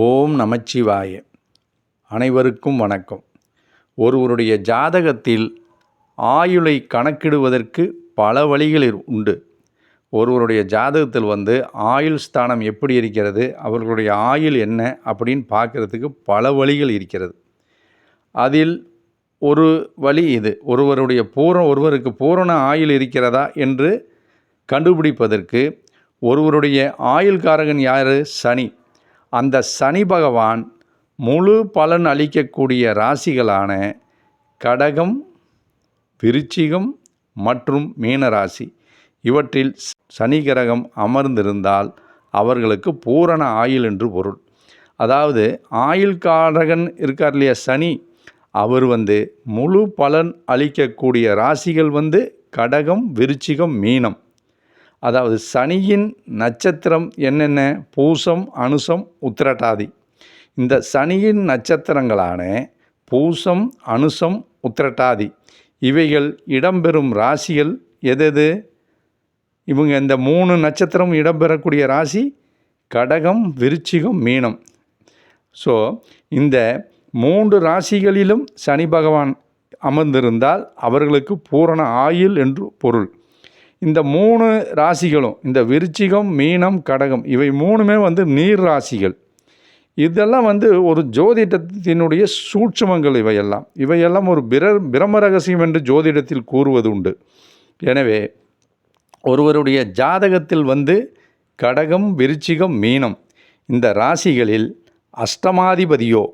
ஓம் நமச்சிவாய. அனைவருக்கும் வணக்கம். ஒருவருடைய ஜாதகத்தில் ஆயுளை கணக்கிடுவதற்கு பல வழிகள் உண்டு. ஒருவருடைய ஜாதகத்தில் ஆயுள் ஸ்தானம் எப்படி இருக்கிறது, அவர்களுடைய ஆயுள் என்ன அப்படின்னு பார்க்குறதுக்கு பல வழிகள் இருக்கிறது. அதில் ஒரு வழி இது. ஒருவருக்கு பூரண ஆயுள் இருக்கிறதா என்று கண்டுபிடிப்பதற்கு ஒருவருடைய ஆயுள்காரகன் யார்? சனி. அந்த சனி பகவான் முழு பலன் அளிக்கக்கூடிய ராசிகளான கடகம், விருச்சிகம் மற்றும் மீனராசி இவற்றில் சனி கிரகம் அமர்ந்திருந்தால் அவர்களுக்கு பூரண ஆயுள் என்று பொருள். அதாவது ஆயுள்காரகன் இருக்கார் இல்லையா சனி, அவர் முழு பலன் அளிக்கக்கூடிய ராசிகள் கடகம், விருச்சிகம், மீனம். அதாவது சனியின் நட்சத்திரம் என்னென்ன? பூசம், அனுசம், உத்திரட்டாதி. இந்த சனியின் நட்சத்திரங்களான பூசம், அனுசம், உத்திரட்டாதி இவைகள் இடம்பெறும் ராசிகள் எது? இவங்க இந்த 3 நட்சத்திரம் இடம்பெறக்கூடிய ராசி கடகம், விருச்சிகம், மீனம். ஸோ இந்த 3 ராசிகளிலும் சனி பகவான் அமர்ந்திருந்தால் அவர்களுக்கு பூரண ஆயுள் என்று பொருள். இந்த 3 ராசிகளும், இந்த விருச்சிகம், மீனம், கடகம் இவை 3மே நீர் ராசிகள். இதெல்லாம் ஒரு ஜோதிடத்தினுடைய சூட்சுமங்கள். இவையெல்லாம் ஒரு பிரம்ம ரகசியம் என்று ஜோதிடத்தில் கூறுவது உண்டு. எனவே ஒருவருடைய ஜாதகத்தில் கடகம், விருச்சிகம், மீனம் இந்த ராசிகளில் அஷ்டமாதிபதியோ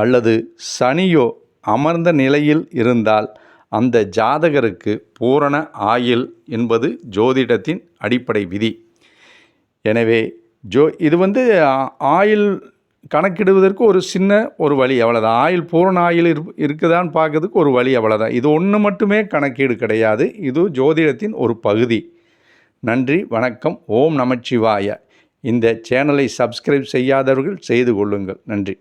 அல்லது சனியோ அமர்ந்த நிலையில் இருந்தால் அந்த ஜாதகருக்கு பூரண ஆயுள் என்பது ஜோதிடத்தின் அடிப்படை விதி. எனவே இது ஆயுள் கணக்கிடுவதற்கு ஒரு வழி, அவ்வளோதான். ஆயுள் பூரண ஆயுள் இருக்குதான்னு பார்க்கறதுக்கு ஒரு வழி, அவ்வளோதான். இது ஒன்று மட்டுமே கணக்கீடு கிடையாது. இது ஜோதிடத்தின் ஒரு பகுதி. நன்றி, வணக்கம். ஓம் நமச்சிவாய. இந்த சேனலை சப்ஸ்கிரைப் செய்யாதவர்கள் செய்து கொள்ளுங்கள். நன்றி.